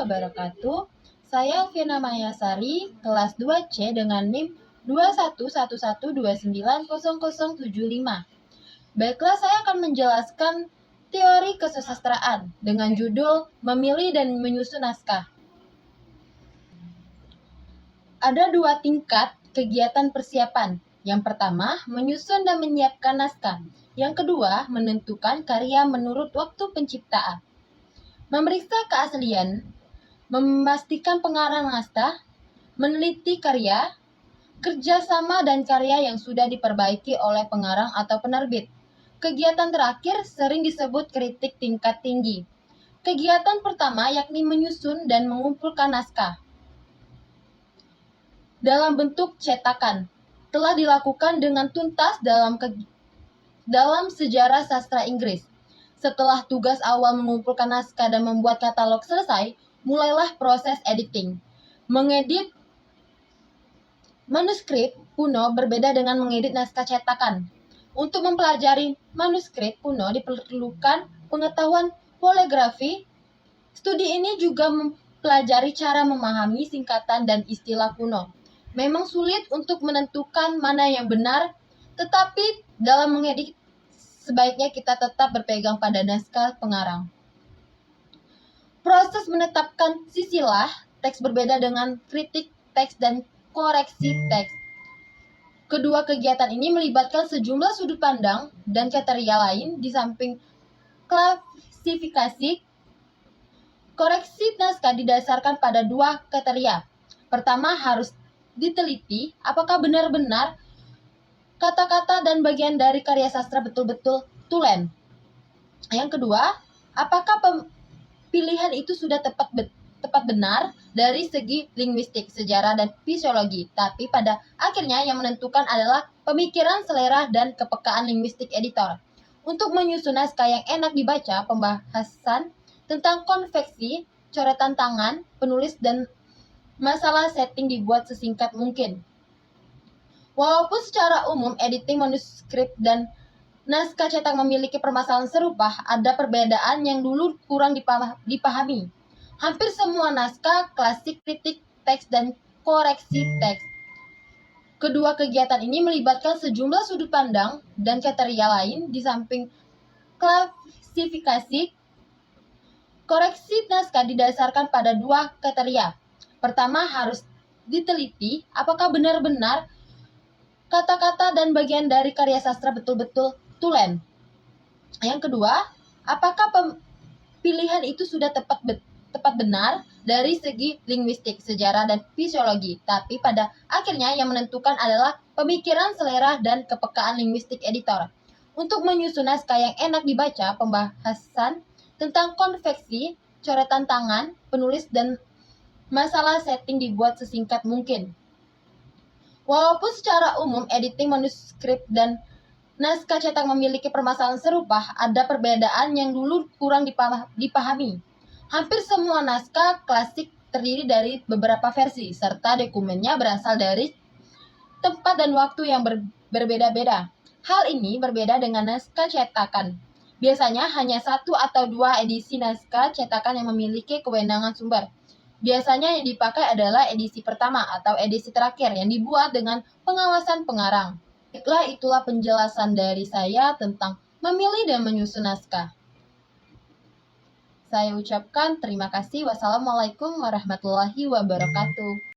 wabarakatuh. Saya Alfiana Mayasari, kelas 2C dengan NIM 2111290075. Baiklah, saya akan menjelaskan teori kesusastraan dengan judul Memilih dan Menyusun Naskah. Ada dua tingkat kegiatan persiapan. Yang pertama, menyusun dan menyiapkan naskah. Yang kedua, menentukan karya menurut waktu penciptaan. Memeriksa keaslian, memastikan pengarang naskah, meneliti karya, kerjasama dan karya yang sudah diperbaiki oleh pengarang atau penerbit. Kegiatan terakhir sering disebut kritik tingkat tinggi. Kegiatan pertama yakni menyusun dan mengumpulkan naskah dalam bentuk cetakan telah dilakukan dengan tuntas dalam sejarah sastra Inggris. Setelah tugas awal mengumpulkan naskah dan membuat katalog selesai, mulailah proses editing. Mengedit manuskrip kuno berbeda dengan mengedit naskah cetakan. Untuk mempelajari manuskrip kuno diperlukan pengetahuan poligrafi. Studi ini juga mempelajari cara memahami singkatan dan istilah kuno. Memang sulit untuk menentukan mana yang benar, tetapi dalam mengedit sebaiknya kita tetap berpegang pada naskah pengarang. Proses menetapkan sisilah teks berbeda dengan kritik teks dan koreksi teks. Kedua kegiatan ini melibatkan sejumlah sudut pandang dan kriteria lain di samping klasifikasi. Koreksi naskah didasarkan pada dua kriteria. Pertama, harus diteliti apakah benar-benar kata-kata dan bagian dari karya sastra betul-betul tulen. Yang kedua, apakah pilihan itu sudah tepat benar dari segi linguistik, sejarah, dan fisiologi. Tapi pada akhirnya yang menentukan adalah pemikiran, selera, dan kepekaan linguistik editor. Untuk menyusun naskah yang enak dibaca, pembahasan tentang konveksi, coretan tangan, penulis, dan masalah setting dibuat sesingkat mungkin. Walaupun secara umum editing manuskrip dan naskah cetak memiliki permasalahan serupa, ada perbedaan yang dulu kurang dipahami. Hampir semua naskah klasik kritik teks dan koreksi teks. Kedua kegiatan ini melibatkan sejumlah sudut pandang dan kriteria lain di samping klasifikasi. Koreksi naskah didasarkan pada dua kriteria. Pertama, harus diteliti apakah benar-benar kata-kata dan bagian dari karya sastra betul-betul tulen. Yang kedua, apakah pilihan itu sudah tepat benar dari segi linguistik, sejarah, dan fisiologi. Tapi pada akhirnya yang menentukan adalah pemikiran, selera, dan kepekaan linguistik editor. Untuk menyusun naskah yang enak dibaca, pembahasan tentang konveksi, coretan tangan, penulis, dan masalah setting dibuat sesingkat mungkin. Walaupun secara umum editing manuskrip dan naskah cetak memiliki permasalahan serupa, ada perbedaan yang dulu kurang dipahami. Hampir semua naskah klasik terdiri dari beberapa versi, serta dokumennya berasal dari tempat dan waktu yang berbeda-beda. Hal ini berbeda dengan naskah cetakan. Biasanya hanya satu atau dua edisi naskah cetakan yang memiliki kewenangan sumber. Biasanya yang dipakai adalah edisi pertama atau edisi terakhir yang dibuat dengan pengawasan pengarang. Itulah penjelasan dari saya tentang memilih dan menyusun naskah. Saya ucapkan terima kasih. Wassalamualaikum warahmatullahi wabarakatuh.